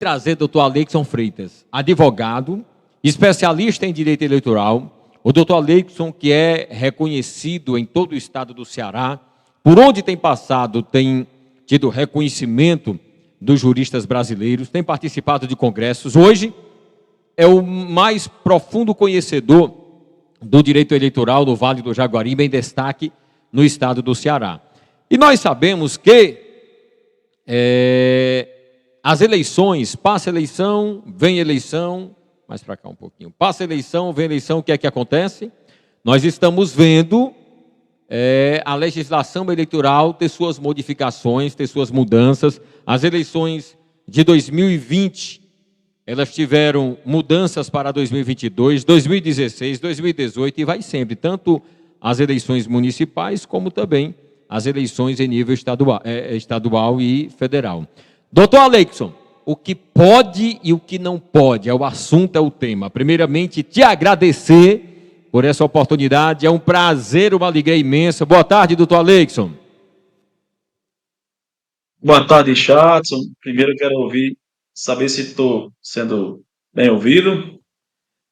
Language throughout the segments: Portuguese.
Trazer doutor Aleikson Freitas, advogado, especialista em direito eleitoral. O doutor Aleikson, que é reconhecido em todo o estado do Ceará, por onde tem passado, tem tido reconhecimento dos juristas brasileiros, tem participado de congressos. Hoje é o mais profundo conhecedor do direito eleitoral do Vale do Jaguaribe, em destaque no estado do Ceará. E nós sabemos que as eleições, passa eleição, vem eleição, mais para cá um pouquinho, passa eleição, vem eleição, o que é que acontece? Nós estamos vendo a legislação eleitoral ter suas modificações, ter suas mudanças. As eleições de 2020, elas tiveram mudanças para 2022, 2016, 2018 e vai sempre, tanto as eleições municipais como também as eleições em nível estadual e federal. Doutor Aleikson, o que pode e o que não pode, o assunto, é o tema. Primeiramente, te agradecer por essa oportunidade, é um prazer, uma alegria imensa. Boa tarde, doutor Aleikson. Boa tarde, Chatson. Primeiro eu quero saber se estou sendo bem ouvido.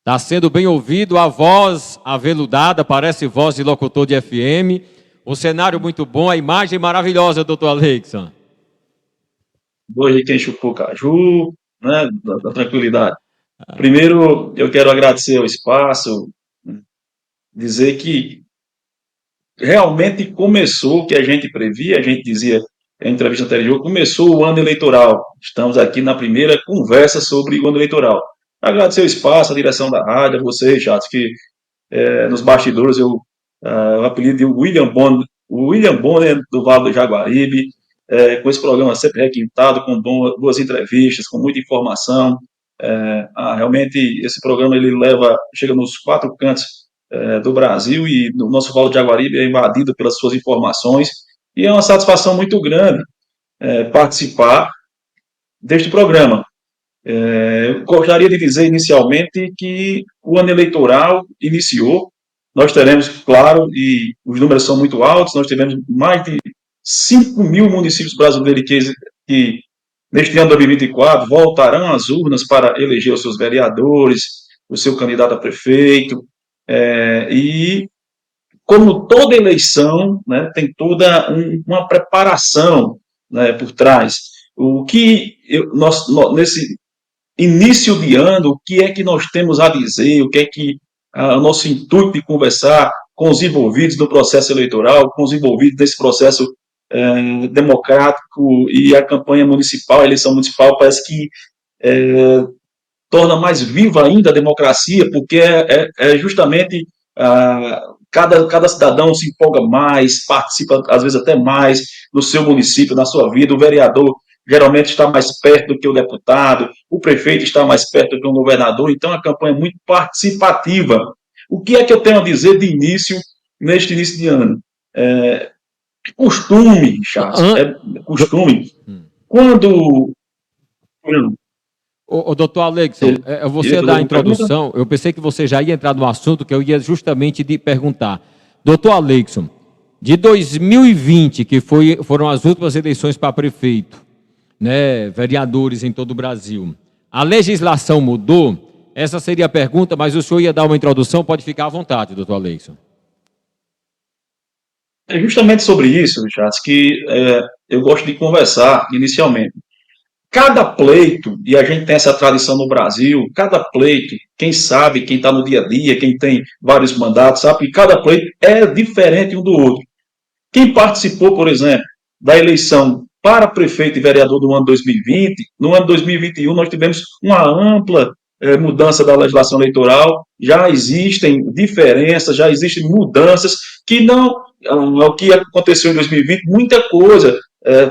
Está sendo bem ouvido, a voz aveludada, parece voz de locutor de FM. O cenário muito bom, a imagem maravilhosa, doutor Aleikson. Hoje quem chupou caju, né, da tranquilidade. Primeiro, eu quero agradecer o espaço, dizer que realmente começou o que a gente previa, a gente dizia em entrevista anterior, começou o ano eleitoral. Estamos aqui na primeira conversa sobre o ano eleitoral. Agradecer o espaço, a direção da rádio, a vocês, Chatos, que nos bastidores o apelido de William Bonner do Vale do Jaguaribe, com esse programa sempre requintado, com boas entrevistas, com muita informação. Realmente esse programa ele chega nos 4 cantos do Brasil, e o nosso Vale do Jaguaribe é invadido pelas suas informações, e é uma satisfação muito grande participar deste programa. Eu gostaria de dizer inicialmente que o ano eleitoral iniciou. Nós teremos, claro, e os números são muito altos, nós tivemos mais de 5 mil municípios brasileiros que neste ano de 2024, voltarão às urnas para eleger os seus vereadores, o seu candidato a prefeito, e como toda eleição, né, tem toda uma preparação, né, por trás. O que nesse início de ano, o que é que nós temos a dizer, o que é que o nosso intuito de conversar com os envolvidos no processo eleitoral, com os envolvidos nesse processo democrático, e a campanha municipal, a eleição municipal, parece que torna mais viva ainda a democracia, porque justamente cada cidadão se empolga mais, participa às vezes até mais no seu município, na sua vida. O vereador geralmente está mais perto do que o deputado, o prefeito está mais perto do que o governador, então a campanha é muito participativa. O que é que eu tenho a dizer de início, neste início de ano? Costume, Charles, costume. Quando... O doutor Aleikson, você dá a introdução, eu pensei que você já ia entrar no assunto que eu ia justamente de perguntar. Doutor Aleikson, de 2020, que foram as últimas eleições para prefeito, né, vereadores em todo o Brasil, a legislação mudou? Essa seria a pergunta, mas o senhor ia dar uma introdução, pode ficar à vontade, doutor Aleikson. É justamente sobre isso, Charles, que eu gosto de conversar inicialmente. Cada pleito, e a gente tem essa tradição no Brasil, cada pleito, quem sabe, quem está no dia a dia, quem tem vários mandatos, sabe que cada pleito é diferente um do outro. Quem participou, por exemplo, da eleição para prefeito e vereador do ano 2020, no ano 2021 nós tivemos uma ampla mudança da legislação eleitoral, já existem diferenças, já existem mudanças que não, o que aconteceu em 2020, muita coisa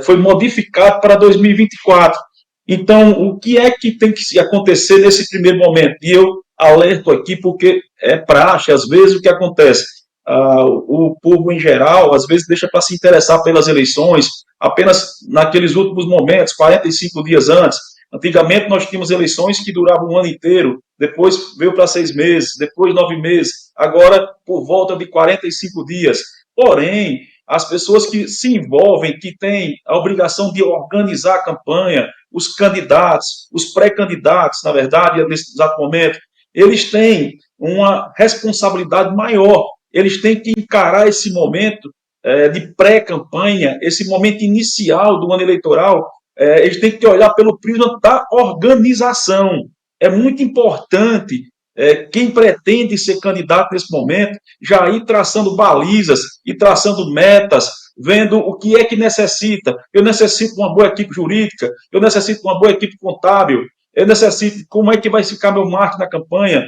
foi modificado para 2024. Então, o que é que tem que acontecer nesse primeiro momento? E eu alerto aqui porque é praxe, às vezes o que acontece? O povo em geral, às vezes, deixa para se interessar pelas eleições apenas naqueles últimos momentos, 45 dias antes. Antigamente, nós tínhamos eleições que duravam um ano inteiro, depois veio para 6 meses, depois 9 meses, agora por volta de 45 dias. Porém, as pessoas que se envolvem, que têm a obrigação de organizar a campanha, os candidatos, os pré-candidatos, na verdade, nesse exato momento, eles têm uma responsabilidade maior. Eles têm que encarar esse momento de pré-campanha, esse momento inicial do ano eleitoral, eles têm que olhar pelo prisma da organização. É muito importante quem pretende ser candidato nesse momento já ir traçando balizas e traçando metas, vendo o que é que necessita. Eu necessito uma boa equipe jurídica, eu necessito uma boa equipe contábil, eu necessito como é que vai ficar meu marketing na campanha,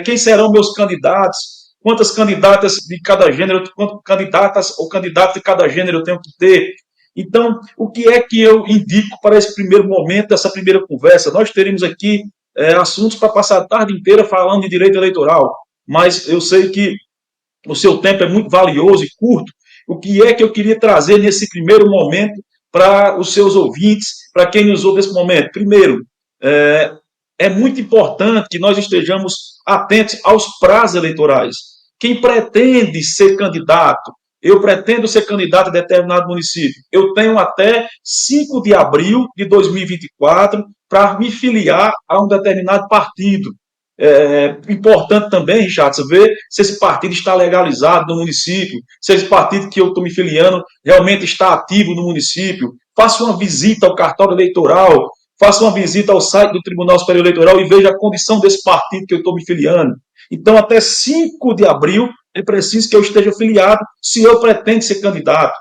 quem serão meus candidatos, quantas candidatas de cada gênero, quantas candidatas ou candidatos de cada gênero eu tenho que ter. Então, o que é que eu indico para esse primeiro momento, dessa primeira conversa? Nós teremos aqui assuntos para passar a tarde inteira falando de direito eleitoral, mas eu sei que o seu tempo é muito valioso e curto. O que é que eu queria trazer nesse primeiro momento para os seus ouvintes, para quem nos ouve nesse momento? Primeiro, é muito importante que nós estejamos atentos aos prazos eleitorais. Quem pretende ser candidato, eu pretendo ser candidato a determinado município, eu tenho até 5 de abril de 2024 para me filiar a um determinado partido. Importante também, Richard, ver se esse partido está legalizado no município, se esse partido que eu estou me filiando realmente está ativo no município. Faça uma visita ao cartório eleitoral, faça uma visita ao site do Tribunal Superior Eleitoral e veja a condição desse partido que eu estou me filiando. Então, até 5 de abril, é preciso que eu esteja filiado se eu pretendo ser candidato.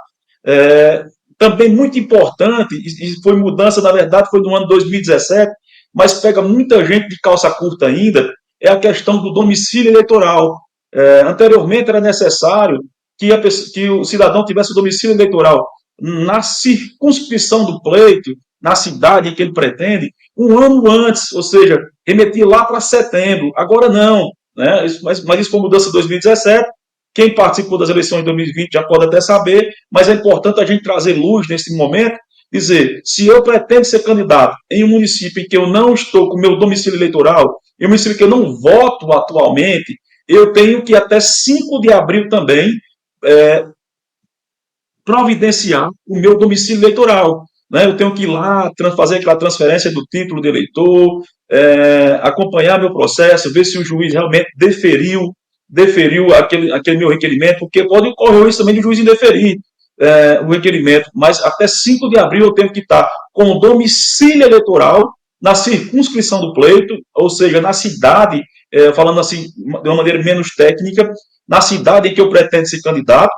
Também muito importante, e foi mudança, na verdade, foi no ano 2017, mas pega muita gente de calça curta ainda, é a questão do domicílio eleitoral. Anteriormente era necessário que o cidadão tivesse o domicílio eleitoral na circunscrição do pleito, na cidade em que ele pretende, um ano antes, ou seja, remetia lá para setembro. Agora não, né? Mas isso foi mudança de 2017. Quem participou das eleições de 2020 já pode até saber, mas é importante a gente trazer luz nesse momento, dizer, se eu pretendo ser candidato em um município em que eu não estou com meu domicílio eleitoral, em um município que eu não voto atualmente, eu tenho que até 5 de abril também providenciar o meu domicílio eleitoral. Né? Eu tenho que ir lá, fazer aquela transferência do título de eleitor, acompanhar meu processo, ver se o juiz realmente deferiu aquele meu requerimento, porque pode ocorrer isso também de o juiz indeferir o requerimento, mas até 5 de abril eu tenho que estar com o domicílio eleitoral na circunscrição do pleito, ou seja, na cidade, falando assim de uma maneira menos técnica, na cidade em que eu pretendo ser candidato,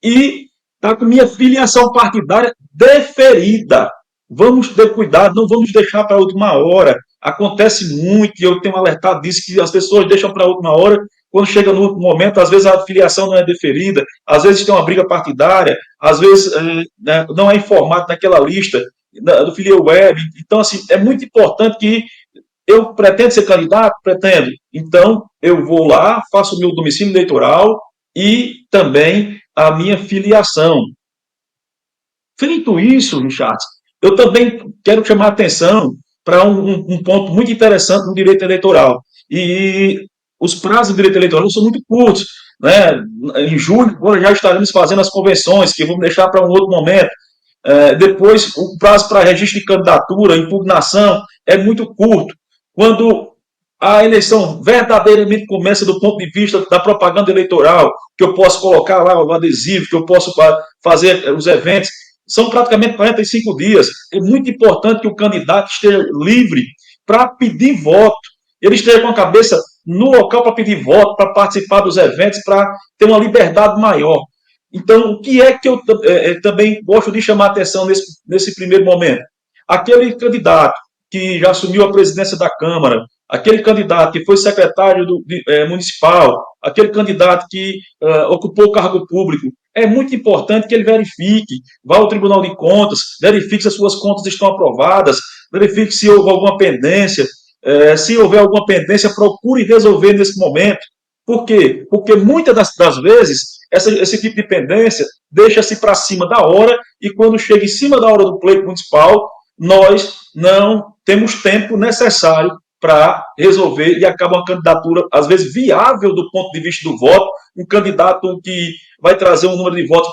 e está com minha filiação partidária deferida. Vamos ter cuidado, não vamos deixar para a última hora. Acontece muito, e eu tenho alertado disso, que as pessoas deixam para a última hora, quando chega no último momento, às vezes a filiação não é deferida, às vezes tem uma briga partidária, às vezes não é informado naquela lista do Filia Web. Então, assim, é muito importante que eu pretendo ser candidato? Pretendo. Então, eu vou lá, faço o meu domicílio eleitoral e também a minha filiação. Feito isso, Richard, eu também quero chamar a atenção para um ponto muito interessante no direito eleitoral. E os prazos do direito eleitoral são muito curtos. Né? Em julho, agora já estaremos fazendo as convenções, que vamos deixar para um outro momento. Depois, o prazo para registro de candidatura, impugnação, é muito curto. Quando a eleição verdadeiramente começa do ponto de vista da propaganda eleitoral, que eu posso colocar lá o adesivo, que eu posso fazer os eventos, são praticamente 45 dias. É muito importante que o candidato esteja livre para pedir voto. Ele esteja com a cabeça no local para pedir voto, para participar dos eventos, para ter uma liberdade maior. Então, o que é que eu também gosto de chamar a atenção nesse primeiro momento? Aquele candidato que já assumiu a presidência da Câmara, aquele candidato que foi secretário municipal, aquele candidato que ocupou o cargo público, é muito importante que ele verifique, vá ao Tribunal de Contas, verifique se as suas contas estão aprovadas, verifique se houve alguma pendência, se houver alguma pendência, procure resolver nesse momento. Por quê? Porque muitas das vezes, esse tipo de pendência deixa-se para cima da hora, e quando chega em cima da hora do pleito municipal, nós não temos tempo necessário para resolver e acaba uma candidatura, às vezes, viável do ponto de vista do voto, um candidato que vai trazer um número de votos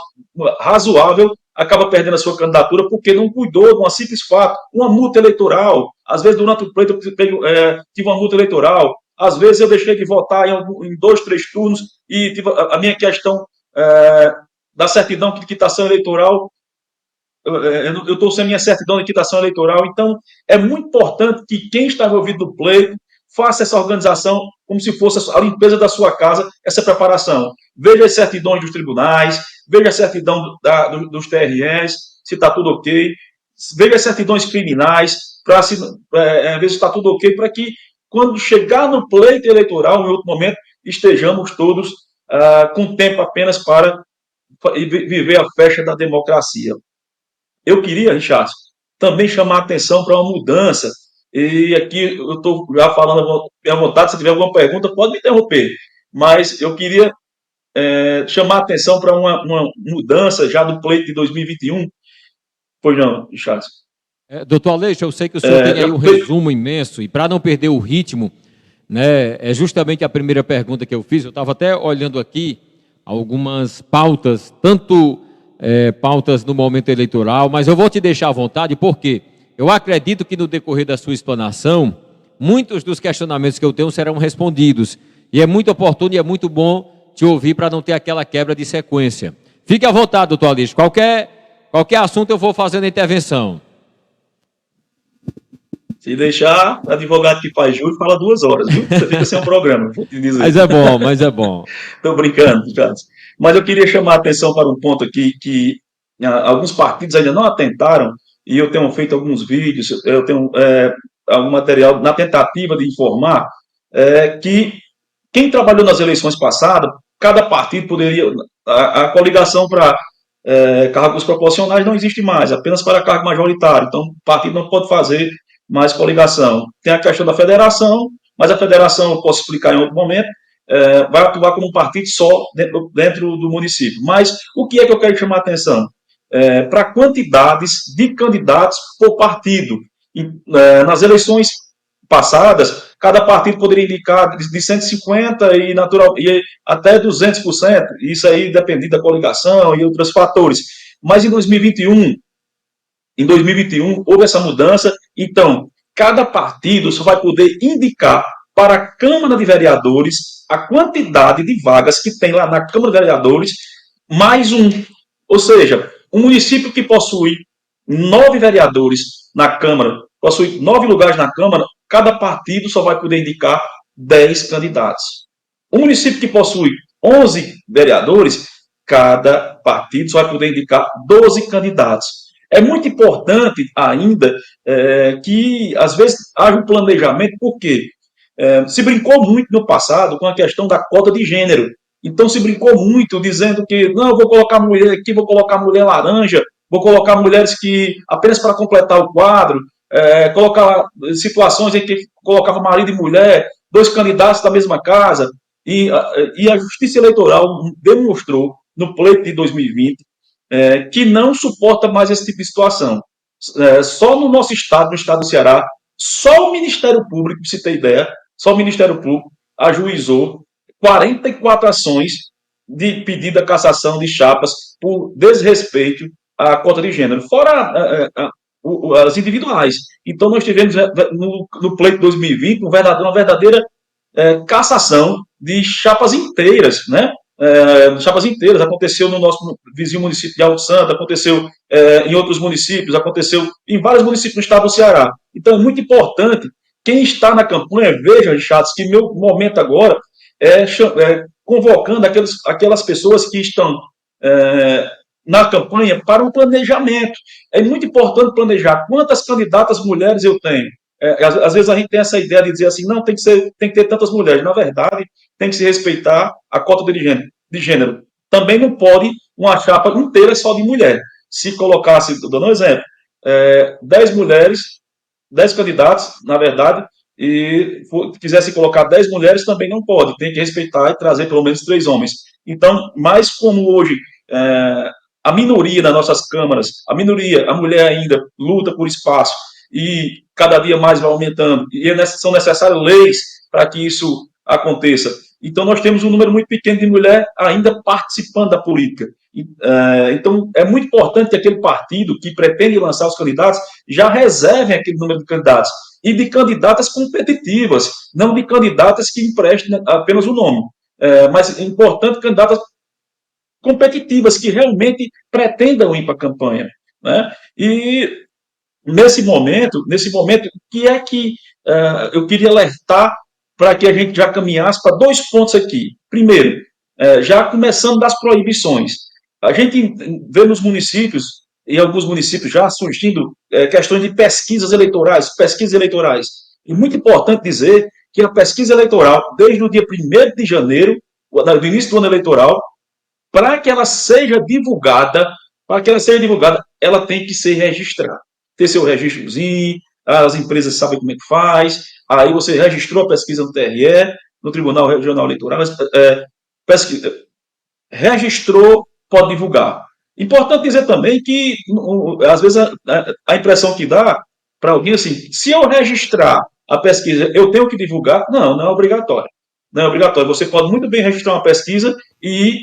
razoável, acaba perdendo a sua candidatura porque não cuidou de um simples fato, uma multa eleitoral. Às vezes, durante o pleito, eu tive uma multa eleitoral. Às vezes, eu deixei de votar em 2, 3 turnos e tive a minha questão da certidão de quitação eleitoral. Eu estou sem minha certidão de quitação eleitoral. Então, é muito importante que quem está envolvido no pleito faça essa organização como se fosse a limpeza da sua casa, essa preparação. Veja as certidões dos tribunais, veja a certidão dos TREs, se está tudo ok. Veja as certidões criminais, para ver se está tudo ok, para que, quando chegar no pleito eleitoral, em outro momento, estejamos todos com tempo apenas para viver a festa da democracia. Eu queria, Richard, também chamar a atenção para uma mudança, e aqui eu estou já falando à vontade, se tiver alguma pergunta, pode me interromper, mas eu queria chamar a atenção para uma mudança já do pleito de 2021. Pois não, Richard? Doutor Aleixo, eu sei que o senhor tem aí um resumo imenso, e para não perder o ritmo, né, é justamente a primeira pergunta que eu fiz. Eu estava até olhando aqui algumas pautas, tanto pautas no momento eleitoral, mas eu vou te deixar à vontade, porque eu acredito que no decorrer da sua explanação, muitos dos questionamentos que eu tenho serão respondidos, e é muito oportuno e é muito bom te ouvir para não ter aquela quebra de sequência. Fique à vontade, doutor Aleixo, qualquer assunto eu vou fazendo a intervenção. Se deixar, advogado que faz júri fala 2 horas, viu? Você fica sem um programa, vou te dizer. Mas é bom. Estou brincando, Carlos. Mas eu queria chamar a atenção para um ponto aqui, que alguns partidos ainda não atentaram, e eu tenho feito alguns vídeos, eu tenho algum material na tentativa de informar que quem trabalhou nas eleições passadas, cada partido poderia... A coligação para cargos proporcionais não existe mais, apenas para cargo majoritário. Então, o partido não pode fazer mais coligação. Tem a questão da federação, mas a federação, eu posso explicar em outro momento, vai atuar como um partido só dentro do município. Mas o que é que eu quero chamar a atenção? Para quantidades de candidatos por partido. Nas eleições passadas, cada partido poderia indicar de 150% e até 200%. Isso aí dependia da coligação e outros fatores. Mas em 2021, houve essa mudança. Então, cada partido só vai poder indicar para a Câmara de Vereadores a quantidade de vagas que tem lá na Câmara de Vereadores, mais um. Ou seja, um município que possui 9 vereadores na Câmara, possui 9 lugares na Câmara, cada partido só vai poder indicar 10 candidatos. Um município que possui 11 vereadores, cada partido só vai poder indicar 12 candidatos. É muito importante ainda que, às vezes, haja um planejamento, porque se brincou muito no passado com a questão da cota de gênero. Então, se brincou muito dizendo que, não, eu vou colocar mulher aqui, vou colocar mulher laranja, vou colocar mulheres que, apenas para completar o quadro, colocar situações em que colocava marido e mulher, 2 candidatos da mesma casa, e a Justiça Eleitoral demonstrou, no pleito de 2020, que não suporta mais esse tipo de situação. Só no nosso estado, no estado do Ceará, só o Ministério Público, para você ter ideia, só o Ministério Público ajuizou 44 ações de pedido de cassação de chapas por desrespeito à cota de gênero, fora as individuais. Então, nós tivemos no pleito 2020 uma verdadeira cassação de chapas inteiras, né? Chapas inteiras. Aconteceu no nosso vizinho município de Alto Santo, aconteceu em outros municípios, aconteceu em vários municípios do estado do Ceará. Então, é muito importante, quem está na campanha, veja, Richard, que meu momento agora é convocando aquelas pessoas que estão na campanha para um planejamento. É muito importante planejar quantas candidatas mulheres eu tenho. Às vezes a gente tem essa ideia de dizer assim, não, tem que ter tantas mulheres. Na verdade, tem que se respeitar a cota de gênero. Também não pode uma chapa inteira só de mulher. Se colocasse, dando um exemplo, 10 mulheres, 10 candidatos, na verdade, e quisesse colocar 10 mulheres, também não pode. Tem que respeitar e trazer pelo menos 3 homens. Então, mas como hoje a minoria nas nossas câmaras, a mulher ainda luta por espaço, e cada dia mais vai aumentando, e são necessárias leis para que isso aconteça. Então, nós temos um número muito pequeno de mulheres ainda participando da política. Então, é muito importante que aquele partido que pretende lançar os candidatos já reserve aquele número de candidatos, e de candidatas competitivas, não de candidatas que emprestem apenas o nome. Mas é importante candidatas competitivas, que realmente pretendam ir para a campanha. Né? E nesse momento, o que é que eu queria alertar para que a gente já caminhasse para 2 pontos aqui. Primeiro, já começando das proibições. A gente vê nos municípios, em alguns municípios já surgindo questões de pesquisas eleitorais. E muito importante dizer que a pesquisa eleitoral, desde o dia 1º de janeiro, do início do ano eleitoral, para que ela seja divulgada, ela tem que ser registrada. Ter seu registrozinho, as empresas sabem como é que faz, aí você registrou a pesquisa no TRE, no Tribunal Regional Eleitoral, registrou, pode divulgar. Importante dizer também que, às vezes, a impressão que dá para alguém assim, se eu registrar a pesquisa, eu tenho que divulgar? Não, não é obrigatório. Não é obrigatório. Você pode muito bem registrar uma pesquisa e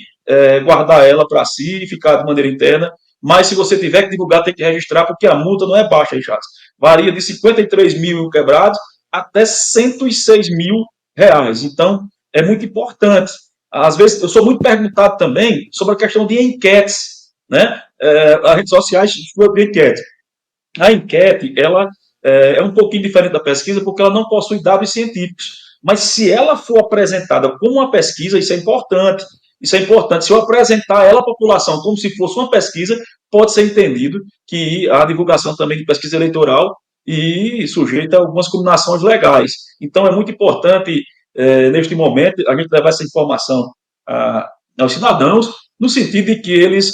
guardar ela para si e ficar de maneira interna, mas se você tiver que divulgar, tem que registrar, porque a multa não é baixa, Richard. Varia de 53 mil quebrados até 106 mil reais. Então, é muito importante. Às vezes, eu sou muito perguntado também sobre a questão de enquetes, né? As redes sociais sobre enquete. A enquete, ela é um pouquinho diferente da pesquisa, porque ela não possui dados científicos. Mas se ela for apresentada como uma pesquisa, isso é importante. Isso é importante. Se eu apresentar ela à população como se fosse uma pesquisa, pode ser entendido que a divulgação também de pesquisa eleitoral e sujeita a algumas combinações legais. Então, é muito importante, neste momento, a gente levar essa informação aos cidadãos, no sentido de que eles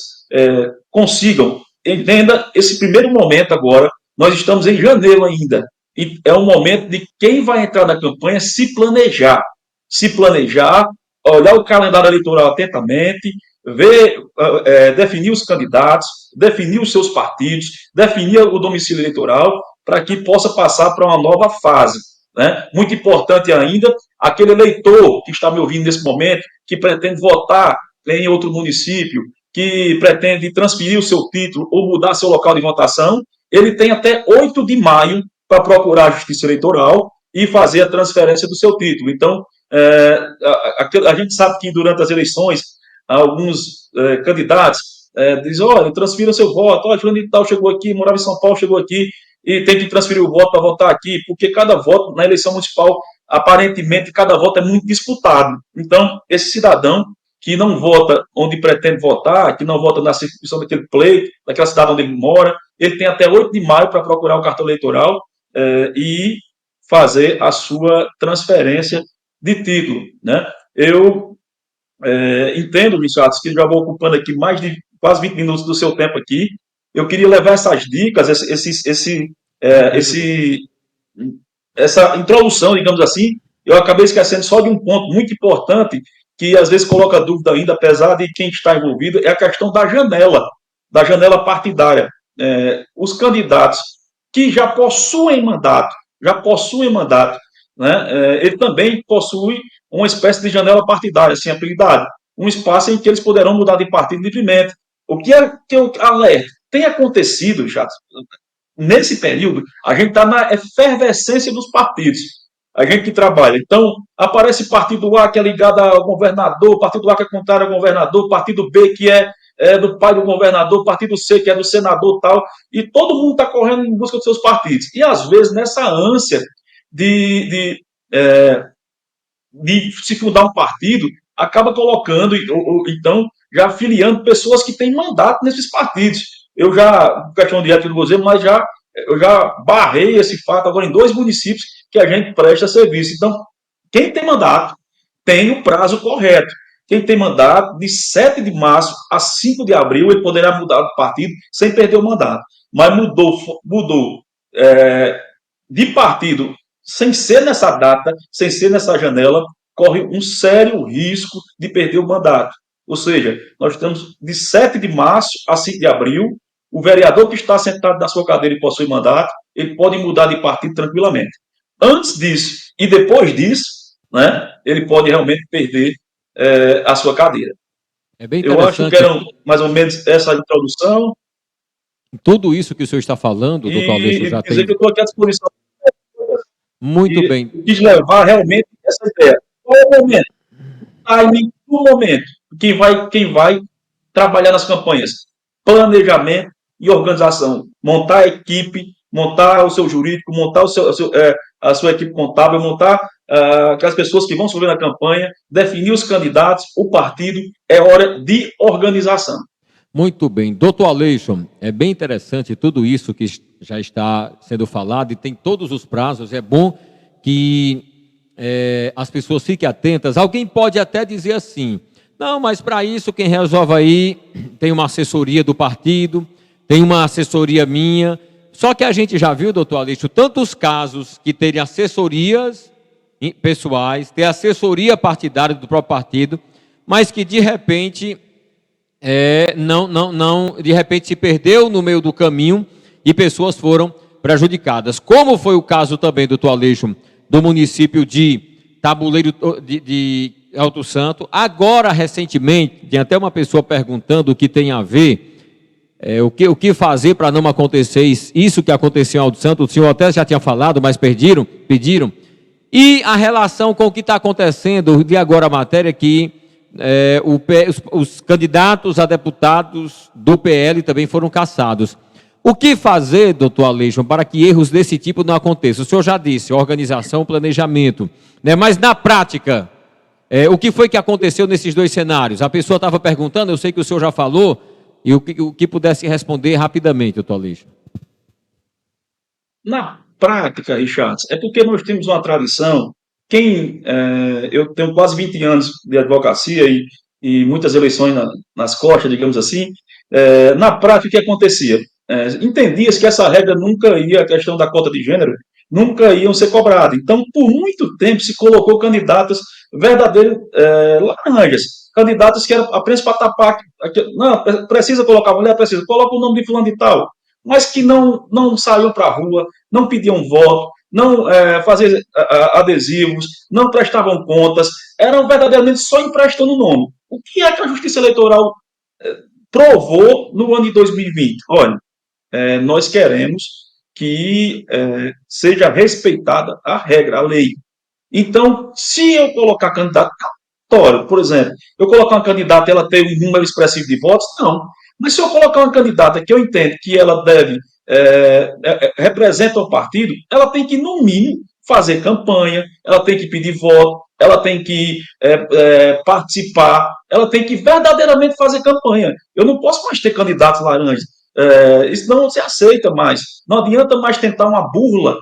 consigam, entenda esse primeiro momento agora, nós estamos em janeiro ainda, e é um momento de quem vai entrar na campanha se planejar, olhar o calendário eleitoral atentamente, ver, definir os candidatos, definir os seus partidos, definir o domicílio eleitoral, para que possa passar para uma nova fase. Né? Muito importante ainda, aquele eleitor que está me ouvindo nesse momento, que pretende votar em outro município, que pretende transferir o seu título ou mudar seu local de votação, ele tem até 8 de maio para procurar a Justiça Eleitoral e fazer a transferência do seu título. Então, a gente sabe que durante as eleições, alguns candidatos dizem, olha, transfira seu voto, olha, Fulano de Tal chegou aqui, morava em São Paulo, chegou aqui, e tem que transferir o voto para votar aqui, porque cada voto na eleição municipal, aparentemente, cada voto é muito disputado. Então, esse cidadão que não vota onde pretende votar, que não vota na circunscrição daquele pleito, daquela cidade onde ele mora, ele tem até 8 de maio para procurar o cartão eleitoral e fazer a sua transferência de título. Né? Eu entendo, Richard, que já vou ocupando aqui mais de quase 20 minutos do seu tempo aqui. Eu queria levar essas dicas, essa introdução, digamos assim. Eu acabei esquecendo só de um ponto muito importante, que às vezes coloca dúvida ainda, apesar de quem está envolvido, é a questão da janela partidária. Os candidatos que já possuem mandato, né, ele também possui uma espécie de janela partidária, assim, apelidada, um espaço em que eles poderão mudar de partido livremente. O que é que eu alerto? Tem acontecido, já, nesse período, a gente está na efervescência dos partidos. A gente que trabalha. Então, aparece partido A que é ligado ao governador, partido A que é contrário ao governador, partido B que é do pai do governador, partido C que é do senador tal, e todo mundo está correndo em busca dos seus partidos. E, às vezes, nessa ânsia de se fundar um partido, acaba colocando, então, já afiliando pessoas que têm mandato nesses partidos. Eu já, questão de ética do governo, mas eu já barrei esse fato agora em 2 municípios que a gente presta serviço. Então, quem tem mandato tem o prazo correto. Quem tem mandato, de 7 de março a 5 de abril, ele poderá mudar de partido sem perder o mandato. Mas mudou de partido sem ser nessa data, sem ser nessa janela, corre um sério risco de perder o mandato. Ou seja, nós estamos de 7 de março a 5 de abril, o vereador que está sentado na sua cadeira e possui mandato ele pode mudar de partido tranquilamente. Antes disso e depois disso, né, ele pode realmente perder a sua cadeira. É bem Eu acho que interessante era mais ou menos essa introdução tudo isso que o senhor está falando, doutor Aleixo, e já dizer tem que eu estou aqui à disposição muito e bem. quis levar realmente essa ideia. Qual é o momento? Timing do momento. Quem vai trabalhar nas campanhas? Planejamento e organização. Montar a equipe, montar o seu jurídico, montar a sua equipe contábil, montar aquelas pessoas que vão se envolver na campanha, definir os candidatos, o partido. É hora de organização. Muito bem. Doutor Aleixo, é bem interessante tudo isso que já está sendo falado e tem todos os prazos. É bom que as pessoas fiquem atentas. Alguém pode até dizer assim, não, mas para isso quem resolve aí tem uma assessoria do partido, tem uma assessoria minha. Só que a gente já viu, doutor Aleixo, tantos casos que terem assessorias pessoais, ter assessoria partidária do próprio partido, mas que de repente de repente se perdeu no meio do caminho e pessoas foram prejudicadas. Como foi o caso também, doutor Aleixo, do município de Tabuleiro de Alto Santo. Agora, recentemente, tem até uma pessoa perguntando o que tem a ver, o que fazer para não acontecer isso que aconteceu em Alto Santo. O senhor até já tinha falado, mas pediram. E a relação com o que está acontecendo, de agora a matéria, que os candidatos a deputados do PL também foram cassados. O que fazer, doutor Aleixo, para que erros desse tipo não aconteçam? O senhor já disse, organização, planejamento, né? Mas na prática, o que foi que aconteceu nesses dois cenários? A pessoa estava perguntando, eu sei que o senhor já falou, e o que pudesse responder rapidamente, doutor Aleixo. Na prática, Richard, é porque nós temos uma tradição. Eu tenho quase 20 anos de advocacia e muitas eleições nas costas, digamos assim. Na prática, o que acontecia? Entendia-se que essa regra nunca ia, a questão da cota de gênero, nunca iam ser cobradas. Então, por muito tempo, se colocou candidatos verdadeiros laranjas, candidatos que eram apenas para tapar. Não, precisa colocar mulher, precisa, coloca o nome de fulano de tal, mas que não saíam para a rua, não pediam voto, não faziam adesivos, não prestavam contas, eram verdadeiramente só emprestando o nome. O que é que a Justiça Eleitoral provou no ano de 2020? Olha, nós queremos que seja respeitada a regra, a lei. Então, se eu colocar candidato, por exemplo, eu colocar uma candidata e ela tem um número expressivo de votos, não. Mas se eu colocar uma candidata que eu entendo que ela representa o partido, ela tem que, no mínimo, fazer campanha, ela tem que pedir voto, ela tem que participar, ela tem que verdadeiramente fazer campanha. Eu não posso mais ter candidatos laranjas. Isso não se aceita mais. Não adianta mais tentar uma burla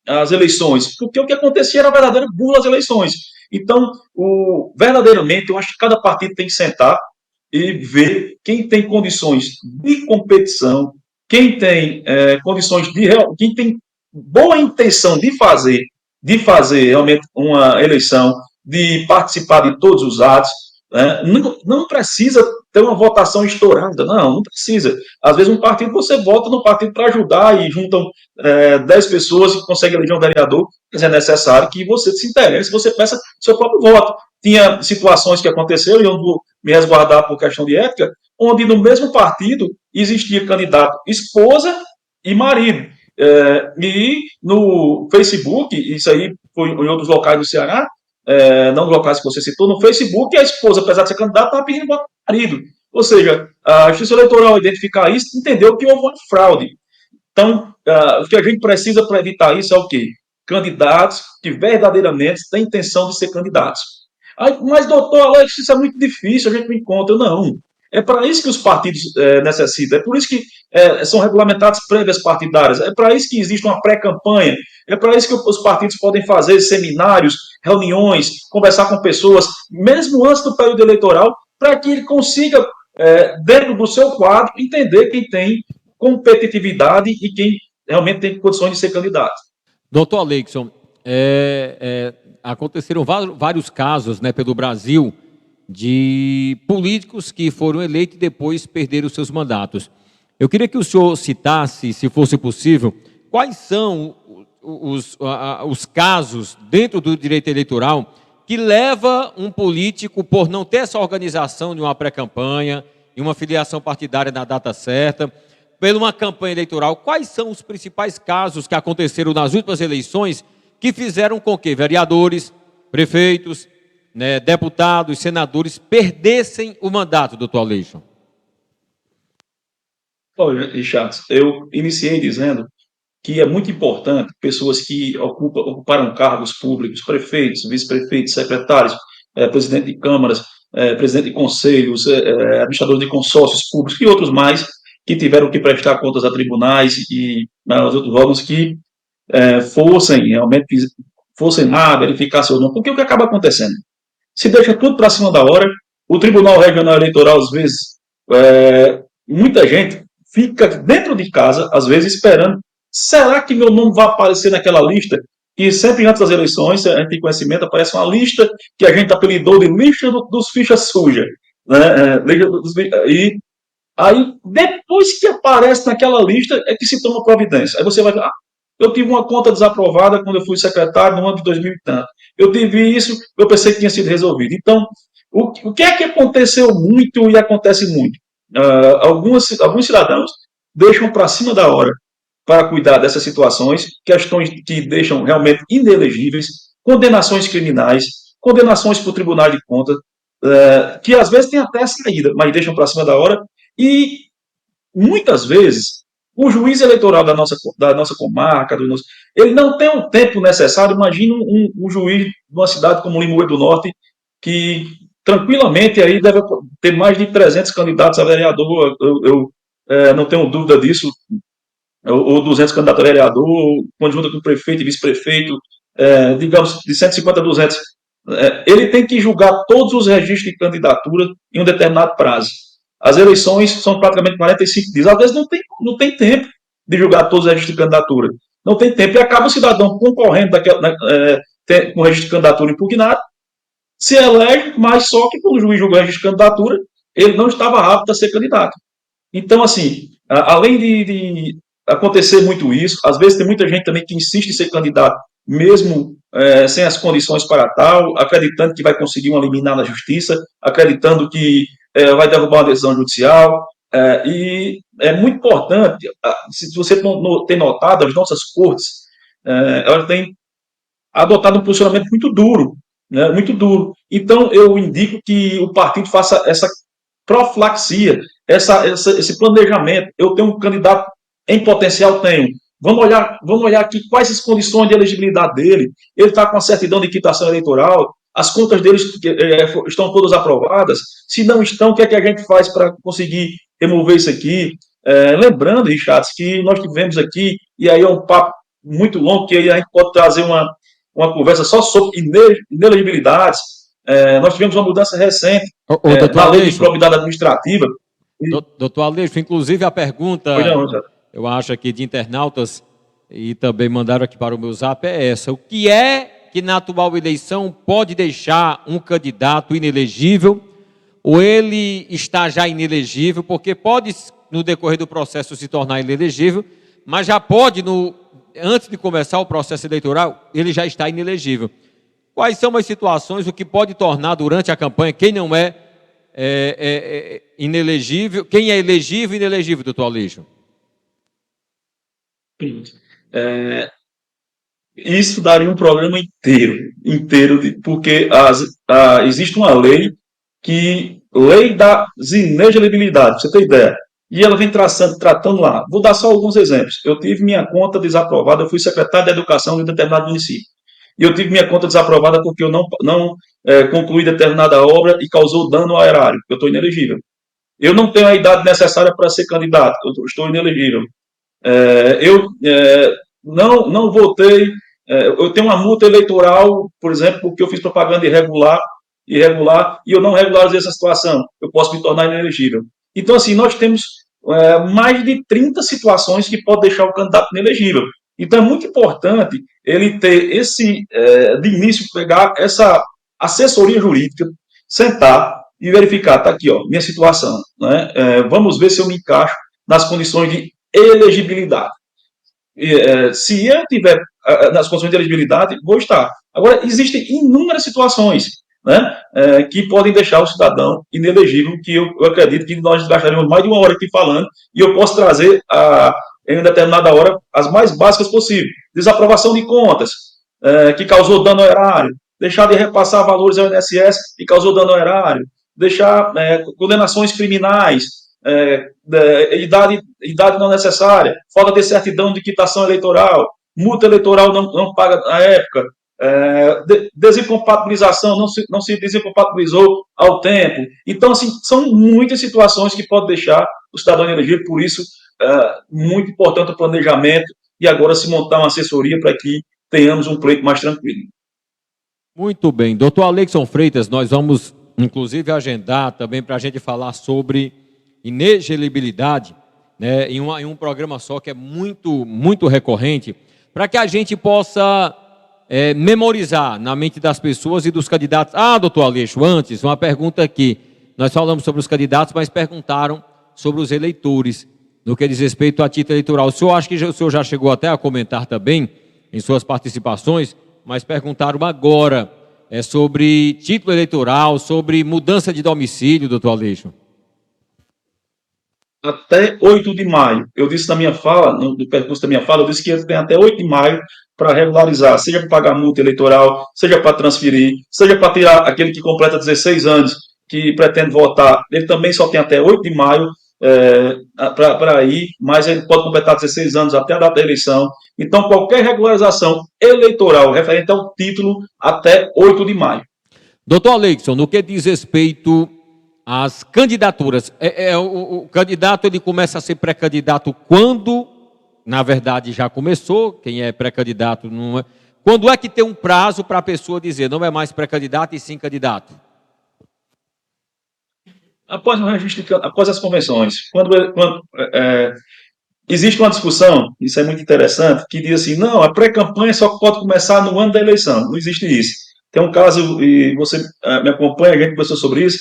às eleições, porque o que acontecia era verdadeira burla às eleições. Então, verdadeiramente, eu acho que cada partido tem que sentar e ver quem tem condições de competição, quem tem quem tem boa intenção de fazer realmente uma eleição, de participar de todos os atos. Não precisa ter uma votação estourada, não precisa. Às vezes um partido, você vota no partido para ajudar e juntam 10 pessoas e consegue eleger um vereador, mas é necessário que você se interesse, você peça seu próprio voto. Tinha situações que aconteceram, e eu não vou me resguardar por questão de ética, onde no mesmo partido existia candidato esposa e marido. E no Facebook, isso aí foi em outros locais do Ceará, não nos locais que você citou, no Facebook, a esposa, apesar de ser candidata, estava pedindo voto para o marido. Ou seja, a Justiça Eleitoral, ao identificar isso, entendeu que houve uma fraude. Então, o que a gente precisa para evitar isso é o quê? Candidatos que verdadeiramente têm intenção de ser candidatos. Mas, doutor Alex, isso é muito difícil, a gente não encontra. Não. É para isso que os partidos necessitam, é por isso que são regulamentadas prévias partidárias, é para isso que existe uma pré-campanha, é para isso que os partidos podem fazer seminários, reuniões, conversar com pessoas, mesmo antes do período eleitoral, para que ele consiga, dentro do seu quadro, entender quem tem competitividade e quem realmente tem condições de ser candidato. Doutor Aleixo, aconteceram vários casos, né, pelo Brasil, de políticos que foram eleitos e depois perderam seus mandatos. Eu queria que o senhor citasse, se fosse possível, quais são os casos dentro do direito eleitoral que leva um político, por não ter essa organização de uma pré-campanha e uma filiação partidária na data certa, por uma campanha eleitoral, quais são os principais casos que aconteceram nas últimas eleições que fizeram com que vereadores, prefeitos, né, deputados, senadores perdessem o mandato, doutor Aleixo? Olha, Richard, eu iniciei dizendo que é muito importante pessoas que ocuparam cargos públicos, prefeitos, vice-prefeitos, secretários, presidente de câmaras, presidente de conselhos, administradores de consórcios públicos e outros mais que tiveram que prestar contas a tribunais e aos outros órgãos que fossem realmente fossem lá verificar seu nome. Porque o que acaba acontecendo? Se deixa tudo para cima da hora, o Tribunal Regional Eleitoral, às vezes, muita gente fica dentro de casa, às vezes, esperando, será que meu nome vai aparecer naquela lista? E sempre antes das eleições, a gente tem conhecimento, aparece uma lista que a gente apelidou de lista dos fichas sujas. Né? E aí, depois que aparece naquela lista, é que se toma providência. Aí você vai ver, eu tive uma conta desaprovada quando eu fui secretário no ano de 2000 e tanto. Eu tive isso, eu pensei que tinha sido resolvido. Então, o que é que aconteceu muito e acontece muito? Alguns cidadãos deixam para cima da hora para cuidar dessas situações, questões que deixam realmente inelegíveis, condenações criminais, condenações para o Tribunal de Contas, que às vezes tem até saída, mas deixam para cima da hora, e muitas vezes o juiz eleitoral da nossa comarca, ele não tem o tempo necessário. Imagina um juiz de uma cidade como Limoeiro do Norte, que tranquilamente aí deve ter mais de 300 candidatos a vereador, eu não tenho dúvida disso, ou 200 candidatos a vereador, conjunta com prefeito e vice-prefeito, digamos, de 150 a 200. Ele tem que julgar todos os registros de candidatura em um determinado prazo. As eleições são praticamente 45 dias. Às vezes não tem tempo de julgar todos os registros de candidatura. Não tem tempo. E acaba o cidadão concorrendo com o registro de candidatura impugnado, se elege, mas só que quando o juiz julga o registro de candidatura, ele não estava apto a ser candidato. Então, assim, além de acontecer muito isso, às vezes tem muita gente também que insiste em ser candidato, mesmo sem as condições para tal, acreditando que vai conseguir uma liminar na justiça, acreditando que vai derrubar uma decisão judicial. E é muito importante, se você tem notado, as nossas cortes, elas têm adotado um posicionamento muito duro, né, muito duro. Então, eu indico que o partido faça essa profilaxia, esse planejamento. Eu tenho um candidato em potencial, tenho. Vamos olhar aqui quais as condições de elegibilidade dele. Ele está com a certidão de quitação eleitoral, as contas dele estão todas aprovadas. Se não estão, o que é que a gente faz para conseguir remover isso aqui? Lembrando, Richard, que nós tivemos aqui, e aí é um papo muito longo, que aí a gente pode trazer uma conversa só sobre inelegibilidades. Nós tivemos uma mudança recente na lei de probidade administrativa. Doutor Aleixo, inclusive a pergunta, eu acho aqui de internautas, e também mandaram aqui para o meu zap, é essa: o que é que na atual eleição pode deixar um candidato inelegível, ou ele está já inelegível, porque pode no decorrer do processo se tornar inelegível, mas já pode, antes de começar o processo eleitoral, ele já está inelegível. Quais são as situações, o que pode tornar durante a campanha, quem não é inelegível, quem é elegível e inelegível, doutor Aleixo? Isso daria um programa inteiro, porque existe uma lei das inelegibilidades, pra você ter ideia, e ela vem tratando lá. Vou dar só alguns exemplos. Eu tive minha conta desaprovada, eu fui secretário de educação de um determinado município, e eu tive minha conta desaprovada porque eu não concluí determinada obra e causou dano ao erário, eu estou inelegível. Eu não tenho a idade necessária para ser candidato, eu estou inelegível. Eu não votei, eu tenho uma multa eleitoral, por exemplo, porque eu fiz propaganda irregular, e eu não regularizei essa situação, eu posso me tornar inelegível. Então, assim, nós temos mais de 30 situações que podem deixar o candidato inelegível. Então, é muito importante ele ter de início, pegar essa assessoria jurídica, sentar e verificar, tá aqui, ó, minha situação, né? Vamos ver se eu me encaixo nas condições de elegibilidade. Se eu tiver nas condições de elegibilidade, vou estar. Agora, existem inúmeras situações, né, que podem deixar o cidadão inelegível, que eu acredito que nós gastaremos mais de uma hora aqui falando, e eu posso trazer em determinada hora as mais básicas possível. Desaprovação de contas, que causou dano ao erário, deixar de repassar valores ao INSS que causou dano ao erário, deixar condenações criminais, idade não necessária, falta de certidão de quitação eleitoral, multa eleitoral não paga na época, desincompatibilização, não se desincompatibilizou ao tempo. Então, assim, são muitas situações que podem deixar o cidadão inelegível, por isso, muito importante o planejamento e agora se montar uma assessoria para que tenhamos um pleito mais tranquilo. Muito bem. Doutor Alexson Freitas, nós vamos, inclusive, agendar também para a gente falar sobre inelegibilidade, né, em um programa só, que é muito, muito recorrente, para que a gente possa memorizar na mente das pessoas e dos candidatos. Doutor Aleixo, antes, uma pergunta aqui. Nós falamos sobre os candidatos, mas perguntaram sobre os eleitores, no que diz respeito a título eleitoral. O senhor, acho que o senhor já chegou até a comentar também, em suas participações, mas perguntaram agora sobre título eleitoral, sobre mudança de domicílio, doutor Aleixo. Até 8 de maio. Eu disse na minha fala, no percurso da minha fala, eu disse que tem até 8 de maio para regularizar, seja para pagar multa eleitoral, seja para transferir, seja para tirar aquele que completa 16 anos, que pretende votar, ele também só tem até 8 de maio para ir, mas ele pode completar 16 anos até a data da eleição. Então, qualquer regularização eleitoral referente ao título até 8 de maio. Doutor Alexson, no que diz respeito às candidaturas, o candidato ele começa a ser pré-candidato quando, na verdade, já começou, quem é pré-candidato não é. Quando é que tem um prazo para a pessoa dizer, não é mais pré-candidato e sim candidato? Após o registro, após as convenções, existe uma discussão, isso é muito interessante, que diz assim, não, a pré-campanha só pode começar no ano da eleição. Não existe isso. Tem um caso, e você me acompanha, a gente conversou sobre isso,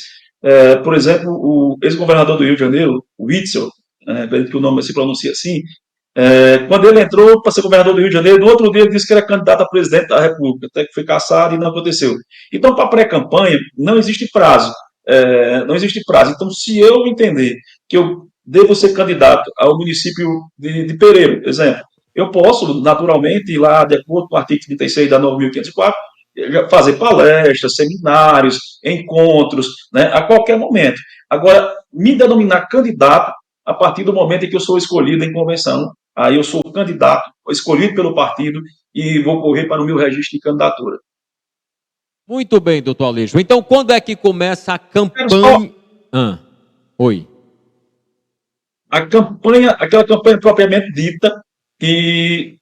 por exemplo, o ex-governador do Rio de Janeiro, o Witzel, que o nome se pronuncia assim, quando ele entrou para ser governador do Rio de Janeiro, no outro dia ele disse que era candidato a presidente da República, até que foi cassado e não aconteceu. Então, para a pré-campanha, não existe prazo. Não existe prazo. Então, se eu entender que eu devo ser candidato ao município de Pereiro, exemplo, eu posso, naturalmente, ir lá, de acordo com o artigo 36 da 9.504, fazer palestras, seminários, encontros, né, a qualquer momento. Agora, me denominar candidato a partir do momento em que eu sou escolhido em convenção, aí eu sou candidato, escolhido pelo partido e vou correr para o meu registro de candidatura. Muito bem, doutor Aleixo. Então, quando é que começa a campanha? Oi. A campanha, aquela campanha propriamente dita, que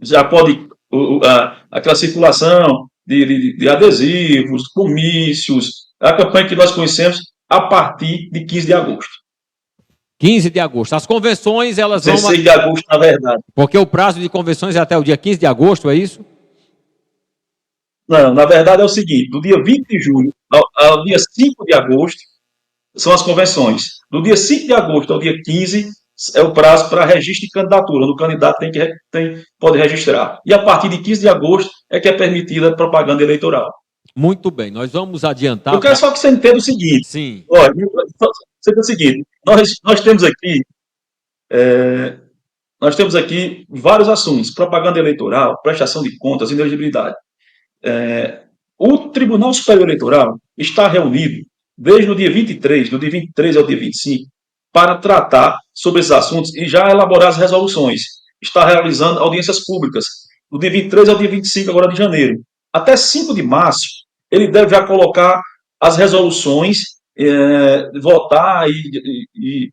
já pode, aquela circulação de adesivos, comícios, a campanha que nós conhecemos a partir de 15 de agosto. 15 de agosto. As convenções, elas 16 vão... 16 de agosto, na verdade. Porque o prazo de convenções é até o dia 15 de agosto, é isso? Não, na verdade é o seguinte, do dia 20 de julho ao dia 5 de agosto são as convenções. Do dia 5 de agosto ao dia 15 é o prazo para registro de candidatura. O candidato pode registrar. E a partir de 15 de agosto é que é permitida a propaganda eleitoral. Muito bem, nós vamos adiantar... Eu quero só que você entenda o seguinte. Sim. Olha, você entenda o seguinte, nós temos aqui vários assuntos, propaganda eleitoral, prestação de contas, inelegibilidade. O Tribunal Superior Eleitoral está reunido desde o dia 23, do dia 23 ao dia 25, para tratar sobre esses assuntos e já elaborar as resoluções. Está realizando audiências públicas, do dia 23 ao dia 25 agora de janeiro. Até 5 de março, ele deve já colocar as resoluções, votar e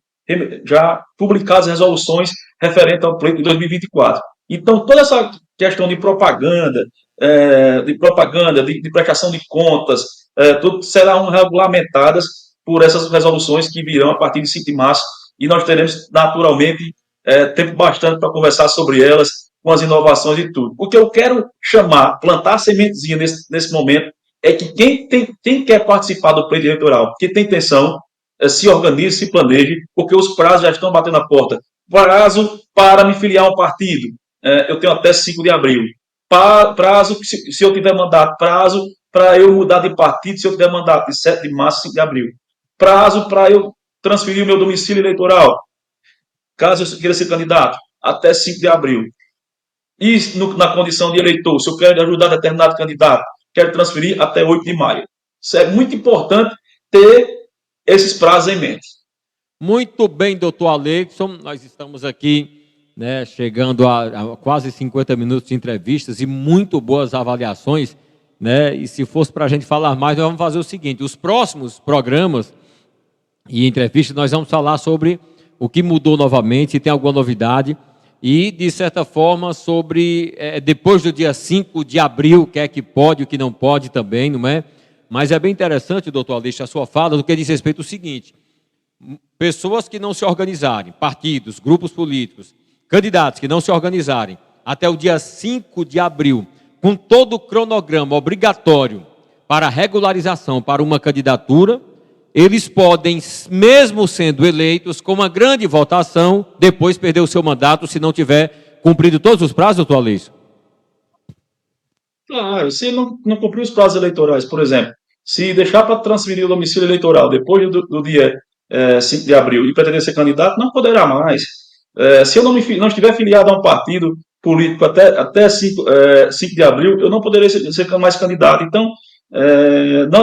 já publicar as resoluções referentes ao pleito de 2024. Então, toda essa questão de propaganda, de prestação de contas, tudo serão regulamentadas por essas resoluções que virão a partir de 5 de março, e nós teremos, naturalmente, tempo bastante para conversar sobre elas, com as inovações e tudo. O que eu quero chamar, plantar a sementezinha nesse momento, é que quem quer participar do pleito eleitoral, que tem intenção, se organize, se planeje, porque os prazos já estão batendo na porta. Prazo para me filiar a um partido, eu tenho até 5 de abril. Prazo, se eu tiver mandato, prazo para eu mudar de partido, se eu tiver mandato de 7 de março, 5 de abril. Prazo para eu transferir o meu domicílio eleitoral, caso eu queira ser candidato, até 5 de abril. E na condição de eleitor, se eu quero ajudar determinado candidato, quero transferir até 8 de maio. Isso é muito importante ter esses prazos em mente. Muito bem, doutor Alexson, nós estamos aqui, né, chegando a quase 50 minutos de entrevistas e muito boas avaliações, né, e se fosse para a gente falar mais, nós vamos fazer o seguinte, os próximos programas e entrevistas, nós vamos falar sobre o que mudou novamente, se tem alguma novidade, e, de certa forma, sobre, depois do dia 5 de abril, o que é que pode, o que não pode também, não é? Mas é bem interessante, doutor Alexandre, a sua fala, do que diz respeito ao seguinte, pessoas que não se organizarem, partidos, grupos políticos, candidatos que não se organizarem, até o dia 5 de abril, com todo o cronograma obrigatório para regularização para uma candidatura, eles podem, mesmo sendo eleitos, com uma grande votação, depois perder o seu mandato se não tiver cumprido todos os prazos, doutor Aleixo? Claro, se não cumprir os prazos eleitorais, por exemplo, se deixar para transferir o domicílio eleitoral depois do dia 5 de abril e pretender ser candidato, não poderá mais. Se eu não estiver filiado a um partido político até 5 de abril, eu não poderei ser mais candidato. Então, não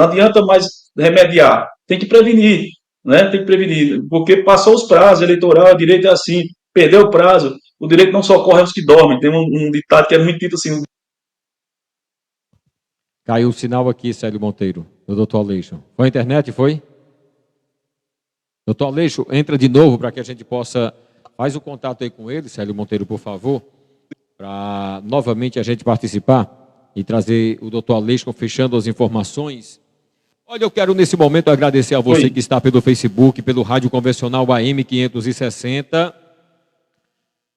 adianta mais remediar, tem que prevenir, né? Tem que prevenir, porque passou os prazos eleitorais, o direito é assim, perdeu o prazo, o direito não socorre aos que dormem. Tem um ditado que é muito dito assim. Caiu o sinal aqui, Célio Monteiro, do doutor Aleixo. Foi a internet, foi? Doutor Aleixo, entra de novo para que a gente possa... Faz o contato aí com ele, Célio Monteiro, por favor, para novamente a gente participar e trazer o doutor Aleixo fechando as informações. Olha, eu quero nesse momento agradecer a você que está pelo Facebook, pelo rádio convencional AM 560,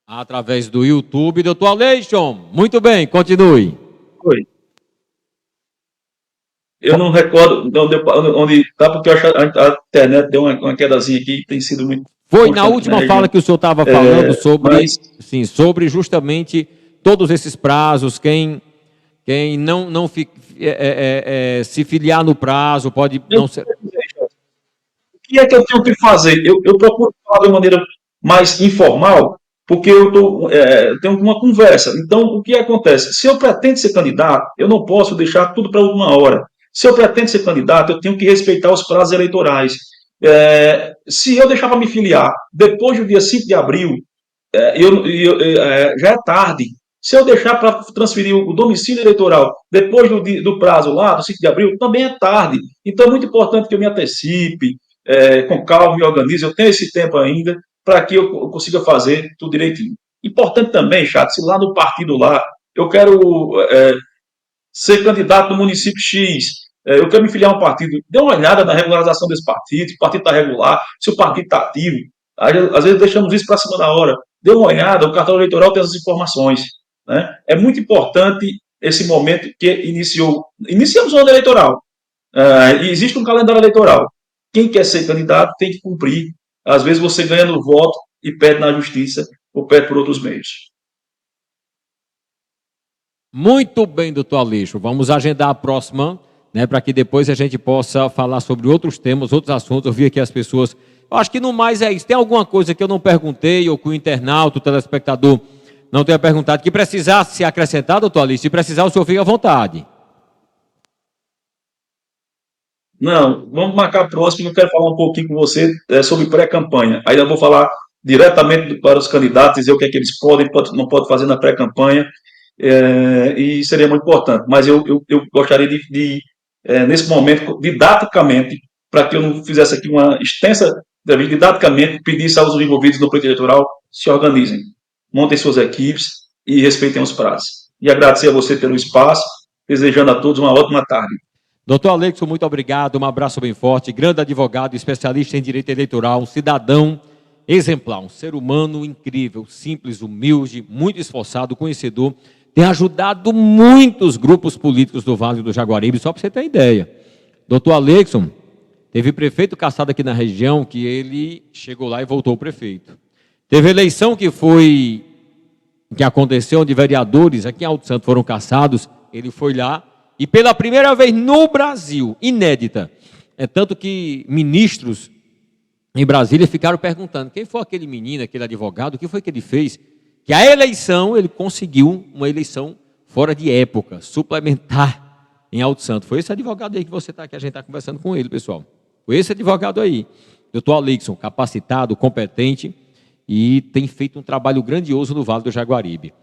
através do YouTube. Doutor Aleixo, muito bem, continue. Oi. Eu não recordo onde está, porque eu acho que a internet deu uma quedazinha aqui, tem sido muito... Foi na última fala que o senhor estava falando sim, sobre justamente todos esses prazos, quem não se filiar no prazo pode não ser... O que é que eu tenho que fazer? Eu procuro falar de maneira mais informal, porque eu tenho uma conversa. Então, o que acontece? Se eu pretendo ser candidato, eu não posso deixar tudo para a última hora. Se eu pretendo ser candidato, eu tenho que respeitar os prazos eleitorais. Se eu deixar para me filiar depois do dia 5 de abril, já é tarde. Se eu deixar para transferir o domicílio eleitoral depois do prazo lá, do 5 de abril, também é tarde. Então é muito importante que eu me antecipe, com calma, me organize. Eu tenho esse tempo ainda para que eu consiga fazer tudo direitinho. Importante também, Chato, se lá no partido lá, eu quero ser candidato no município X, eu quero me filiar a um partido, dê uma olhada na regularização desse partido, se o partido está regular, se o partido está ativo. Às vezes deixamos isso para cima da hora. Dê uma olhada, o cartão eleitoral tem essas informações. Né? É muito importante esse momento que iniciamos o ano eleitoral. E existe um calendário eleitoral. Quem quer ser candidato tem que cumprir. Às vezes você ganha no voto e perde na justiça ou perde por outros meios. Muito bem, doutor Aleixo. Vamos agendar a próxima, né, para que depois a gente possa falar sobre outros temas, outros assuntos. Eu vi aqui as pessoas... Eu acho que no mais é isso. Tem alguma coisa que eu não perguntei, ou que o internauta, o telespectador não tenha perguntado, que precisasse se acrescentar, doutor Aleixo? Se precisar, o senhor fica à vontade. Não, vamos marcar a próxima. Eu quero falar um pouquinho com você sobre pré-campanha. Aí eu vou falar diretamente para os candidatos, dizer o que é que eles não podem fazer na pré-campanha, e seria muito importante. Mas eu gostaria nesse momento, didaticamente, para que eu não fizesse aqui uma extensa entrevista, didaticamente, pedisse aos envolvidos no pleito eleitoral se organizem, montem suas equipes e respeitem os prazos. E agradecer a você pelo espaço, desejando a todos uma ótima tarde. Doutor Aleixo, muito obrigado, um abraço bem forte, grande advogado, especialista em direito eleitoral, um cidadão exemplar, um ser humano incrível, simples, humilde, muito esforçado, conhecedor, tem ajudado muitos grupos políticos do Vale do Jaguaribe, só para você ter ideia. Doutor Aleixo Teve prefeito cassado aqui na região que ele chegou lá e voltou prefeito. Teve eleição que aconteceu, onde vereadores aqui em Alto Santo foram cassados, ele foi lá, e pela primeira vez no Brasil, inédita, é tanto que ministros em Brasília ficaram perguntando, quem foi aquele menino, aquele advogado, o que foi que ele fez? Que a eleição, ele conseguiu uma eleição fora de época, suplementar em Alto Santo. Foi esse advogado aí que você está, que a gente está conversando com ele, pessoal. Foi esse advogado aí, doutor Alixson, capacitado, competente, e tem feito um trabalho grandioso no Vale do Jaguaribe.